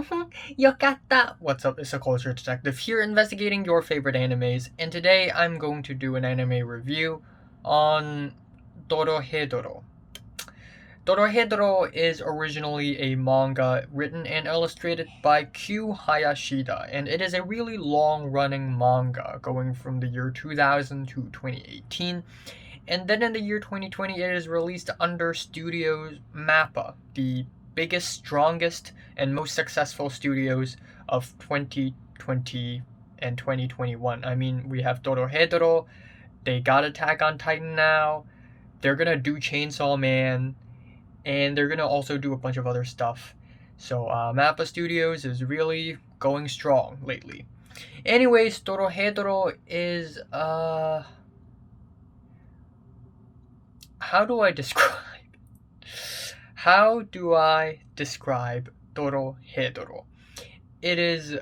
Yokata! What's up, it's a culture detective here investigating your favorite animes, and today I'm going to do an anime review on Dorohedoro. Dorohedoro is originally a manga written and illustrated by Q Hayashida, and it is a really long-running manga going from the year 2000 to 2018. And then in the year 2020, it is released under Studios MAPPA, the biggest, strongest, and most successful studios of 2020 and 2021. I mean, we have Dorohedoro, they got Attack on Titan now, they're gonna do Chainsaw Man, and they're gonna also do a bunch of other stuff. So MAPPA Studios is really going strong lately. Anyways, Dorohedoro is how do I describe Dorohedoro? It is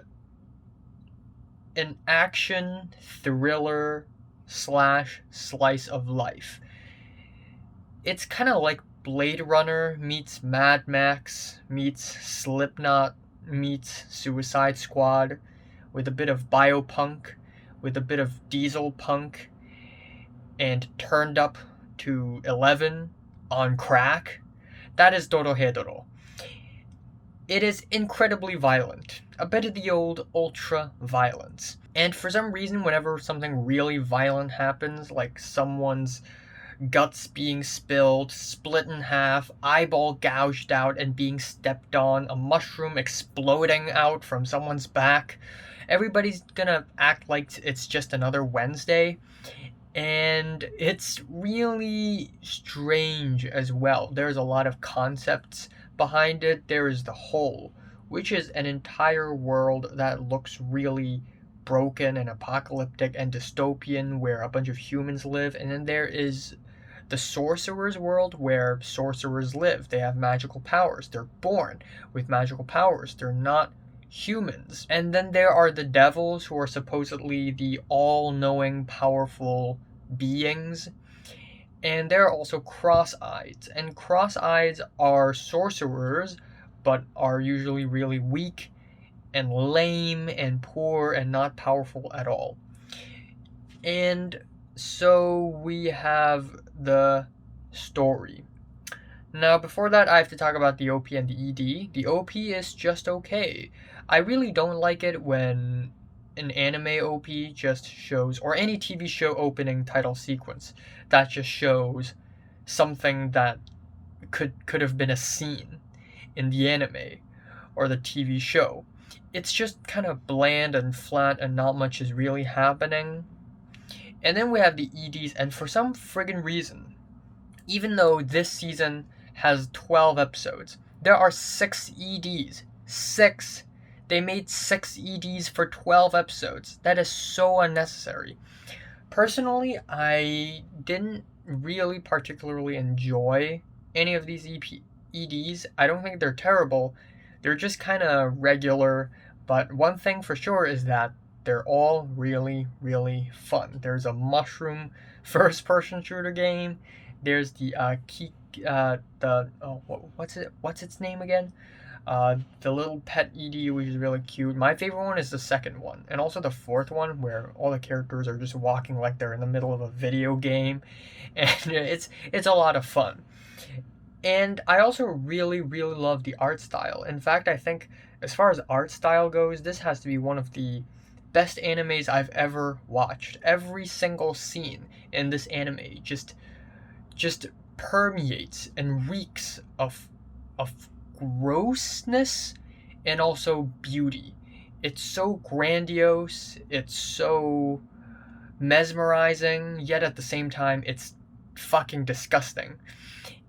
an action thriller slash slice of life. It's kind of like Blade Runner meets Mad Max meets Slipknot meets Suicide Squad, with a bit of biopunk, with a bit of dieselpunk, and turned up to 11 on crack. That is Dorohedoro. It is incredibly violent, a bit of the old ultra-violence. And for some reason, whenever something really violent happens, like someone's guts being spilled, split in half, eyeball gouged out and being stepped on, a mushroom exploding out from someone's back, everybody's gonna act like it's just another Wednesday. And it's really strange as well. There's a lot of concepts behind it. There is the whole, which is an entire world that looks really broken and apocalyptic and dystopian, where a bunch of humans live. And then there is the sorcerer's world, where sorcerers live. They have magical powers. They're born with magical powers. They're not humans. And then there are the devils, who are supposedly the all-knowing, powerful beings. And there are also cross-eyeds. And cross-eyeds are sorcerers, but are usually really weak and lame and poor and not powerful at all. And so we have the story. Now, before that, I have to talk about the OP and the ED. The OP is just okay. I really don't like it when an anime OP just shows, or any TV show opening title sequence, that just shows something that could have been a scene in the anime or the TV show. It's just kind of bland and flat and not much is really happening. And then we have the EDs, and for some friggin' reason, even though this season has 12 episodes, there are 6 EDs. 6! They made 6 EDs for 12 episodes. That is so unnecessary. Personally, I didn't really particularly enjoy any of these EDs. I don't think they're terrible. They're just kind of regular. But one thing for sure is that they're all really, really fun. There's a mushroom first-person shooter game. There's the what's its name again? The little pet ED, which is really cute. My favorite one is the second one, and also the fourth one, where all the characters are just walking like they're in the middle of a video game, and it's a lot of fun. And I also really, really love the art style. In fact, I think as far as art style goes, this has to be one of the best animes I've ever watched. Every single scene in this anime just permeates and reeks of grossness and also beauty. It's so grandiose, it's so mesmerizing, yet at the same time it's fucking disgusting.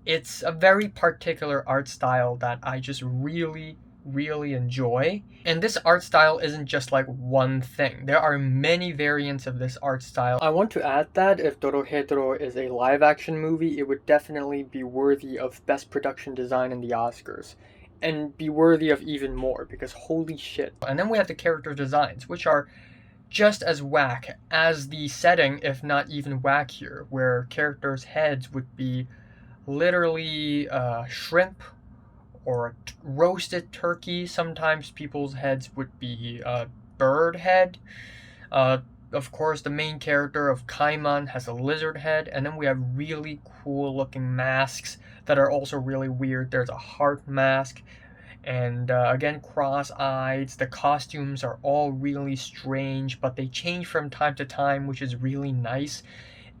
It's a very particular art style that I just really, really enjoy. And this art style isn't just like one thing. There are many variants of this art style. I want to add that if Dorohedoro is a live-action movie, it would definitely be worthy of Best Production Design in the Oscars. And be worthy of even more, because holy shit. And then we have the character designs, which are just as whack as the setting, if not even wackier, where characters' heads would be literally shrimp or a roasted turkey. Sometimes people's heads would be a bird head. Of course, the main character of Kaiman has a lizard head, and then we have really cool looking masks that are also really weird. There's a heart mask, and again, cross-eyed. The costumes are all really strange, but they change from time to time, which is really nice.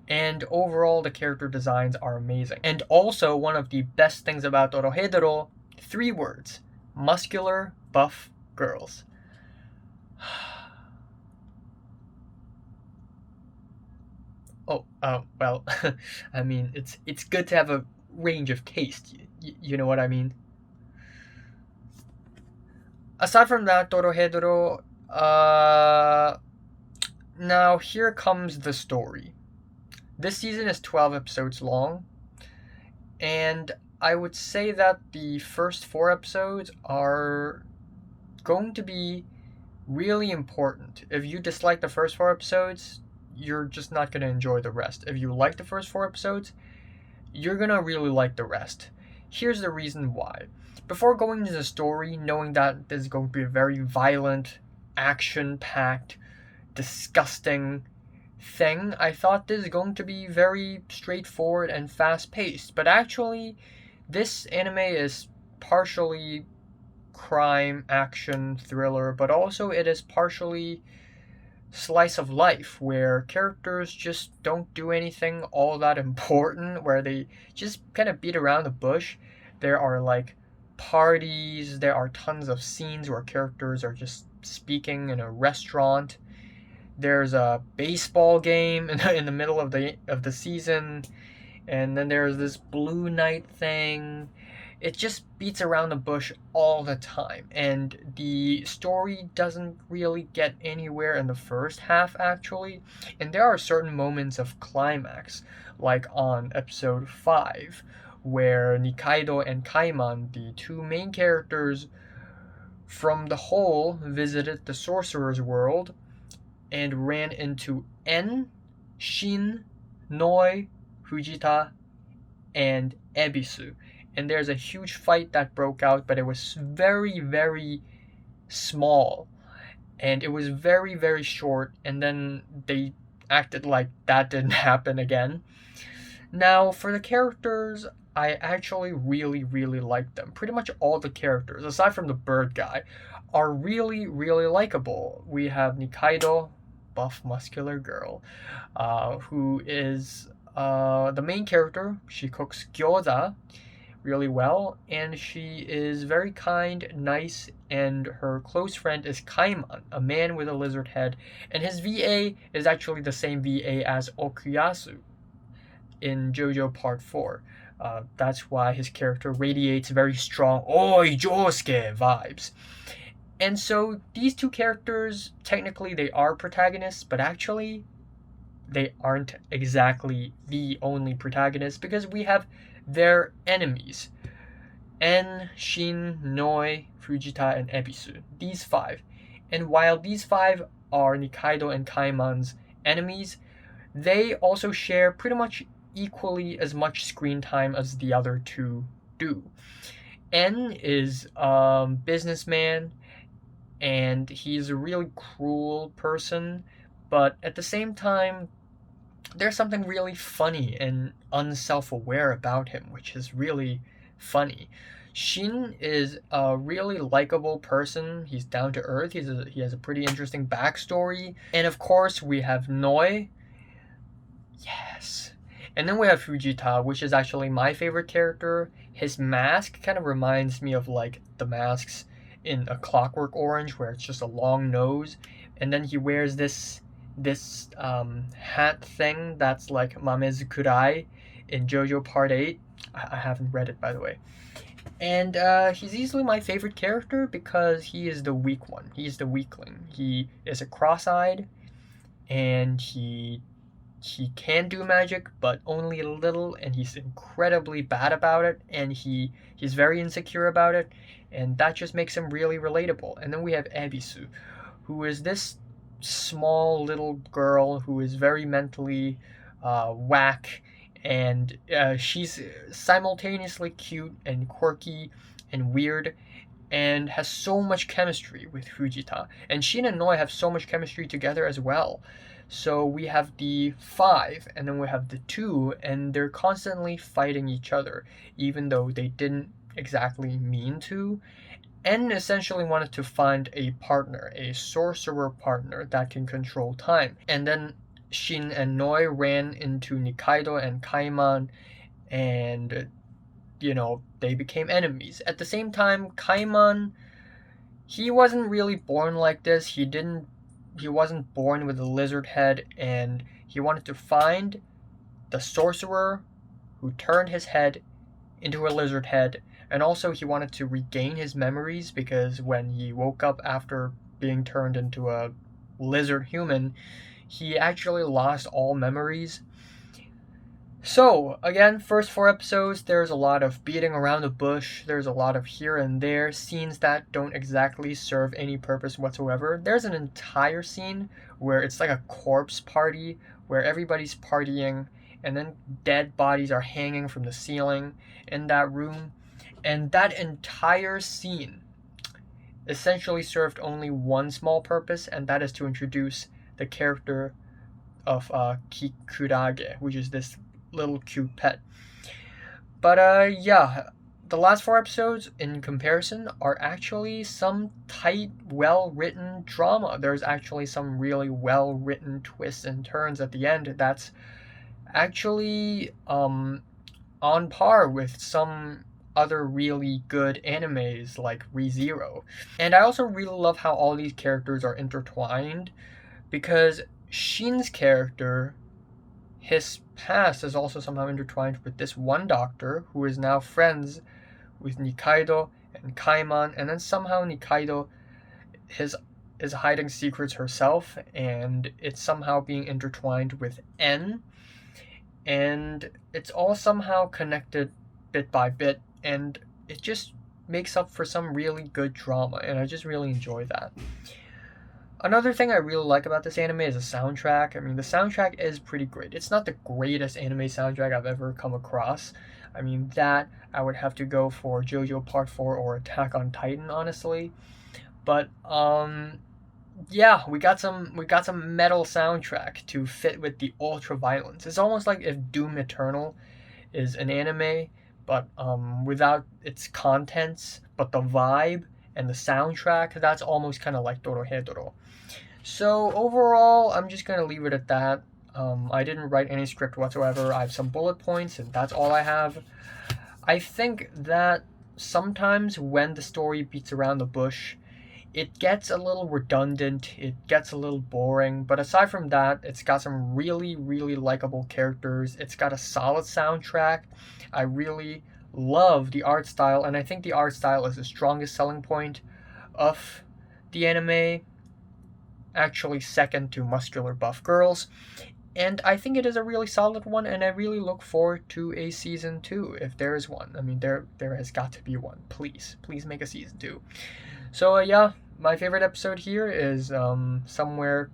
And overall, the character designs are amazing. And also, one of the best things about Dorohedoro, 3 words: muscular, buff girls. Well, I mean, it's good to have a range of taste. You know what I mean? Aside from that, Dorohedoro, now here comes the story. This season is 12 episodes long, and I would say that the first 4 episodes are going to be really important. If you dislike the first 4 episodes, you're just not going to enjoy the rest. If you like the first 4 episodes, you're going to really like the rest. Here's the reason why. Before going into the story, knowing that this is going to be a very violent, action-packed, disgusting thing, I thought this is going to be very straightforward and fast-paced. But actually, this anime is partially crime, action, thriller, but also it is partially slice of life, where characters just don't do anything all that important, where they just kind of beat around the bush. There are like parties, there are tons of scenes where characters are just speaking in a restaurant. There's a baseball game in the middle of the season, and then there's this Blue Night thing. It just beats around the bush all the time, and the story doesn't really get anywhere in the first half, actually. And there are certain moments of climax, like on episode 5, where Nikaido and Kaiman, the 2 main characters from the hole, visited the sorcerer's world and ran into En, Shin, Noi, Fujita, and Ebisu. And there's a huge fight that broke out, but it was very, very small. And it was very, very short, and then they acted like that didn't happen again. Now, for the characters, I actually really, really like them. Pretty much all the characters, aside from the bird guy, are really, really likable. We have Nikaido, buff, muscular girl, who is the main character. She cooks gyoza really well, and she is very kind, nice, and her close friend is Kaiman, a man with a lizard head, and his VA is actually the same VA as Okuyasu in JoJo Part 4. That's why his character radiates very strong Oi Josuke vibes. And so these 2 characters, technically they are protagonists, but actually they aren't exactly the only protagonists, because we have their enemies: En, Shin, Noi, Fujita, and Ebisu. These 5. And while these 5 are Nikaido and Kaiman's enemies, they also share pretty much equally as much screen time as the other 2 do. En is a businessman, and he's a really cruel person, but at the same time, there's something really funny and unself-aware about him, which is really funny. Shin is a really likable person. He's down to earth. He has a pretty interesting backstory. And of course, we have Noi. Yes. And then we have Fujita, which is actually my favorite character. His mask kind of reminds me of like the masks in A Clockwork Orange, where it's just a long nose, and then he wears this hat thing that's like Mamezukurai in JoJo Part 8. I haven't read it, by the way. And he's easily my favorite character because he is the weak one. He's the weakling. He is a cross-eyed, and he can do magic, but only a little, and he's incredibly bad about it, and he's very insecure about it, and that just makes him really relatable. And then we have Ebisu, who is this small little girl who is very mentally whack, and she's simultaneously cute and quirky and weird, and has so much chemistry with Fujita. And Shin and Noi have so much chemistry together as well. So we have the 5, and then we have the 2, and they're constantly fighting each other, even though they didn't exactly mean to. En essentially wanted to find a partner, a sorcerer partner that can control time. And then Shin and Noi ran into Nikaido and Kaiman, and they became enemies. At the same time, Kaiman, he wasn't really born like this. He wasn't born with a lizard head, and he wanted to find the sorcerer who turned his head into a lizard head, and also he wanted to regain his memories, because when he woke up after being turned into a lizard human, he actually lost all memories. So, again, first 4 episodes, there's a lot of beating around the bush, there's a lot of here and there, scenes that don't exactly serve any purpose whatsoever. There's an entire scene where it's like a corpse party, where everybody's partying, and then dead bodies are hanging from the ceiling in that room. And that entire scene essentially served only one small purpose, and that is to introduce the character of Kikurage, which is this little cute pet. But yeah, the last 4 episodes in comparison are actually some tight, well-written drama. There's actually some really well-written twists and turns at the end that's actually on par with some other really good animes like ReZero. And I also really love how all these characters are intertwined, because Shin's character, his past is also somehow intertwined with this one doctor who is now friends with Nikaido and Kaiman, and then somehow Nikaido is hiding secrets herself, and it's somehow being intertwined with En, and it's all somehow connected bit by bit, and it just makes up for some really good drama, and I just really enjoy that. Another thing I really like about this anime is the soundtrack. I mean, the soundtrack is pretty great. It's not the greatest anime soundtrack I've ever come across. I mean, that I would have to go for JoJo Part 4 or Attack on Titan, honestly. But yeah, we got some metal soundtrack to fit with the ultraviolence. It's almost like if Doom Eternal is an anime, but without its contents, but the vibe and the soundtrack, that's almost kind of like Dorohedoro. So overall, I'm just gonna leave it at that. I didn't write any script whatsoever. I have some bullet points, and that's all I have. I think that sometimes when the story beats around the bush, it gets a little redundant, it gets a little boring, but aside from that, it's got some really, really likable characters, it's got a solid soundtrack. I really love the art style, and I think the art style is the strongest selling point of the anime, actually second to Muscular Buff Girls. And I think it is a really solid one, and I really look forward to a season 2, if there is one. I mean, there has got to be one. Please make a season 2. So yeah, my favorite episode here is somewhere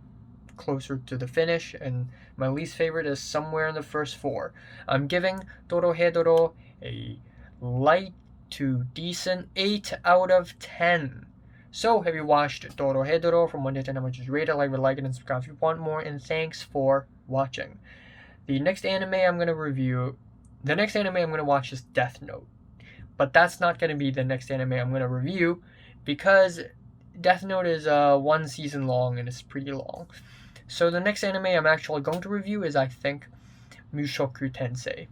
closer to the finish, and my least favorite is somewhere in the first 4. I'm giving Dorohedoro a light to decent 8 out of 10. So, have you watched Dorohedoro from 1 to 10? How much is rated? Like it, and subscribe if you want more, and thanks for watching. The next anime I'm going to watch is Death Note. But that's not going to be the next anime I'm going to review, because Death Note is 1 season long, and it's pretty long. So the next anime I'm actually going to review is, I think, Mushoku Tensei.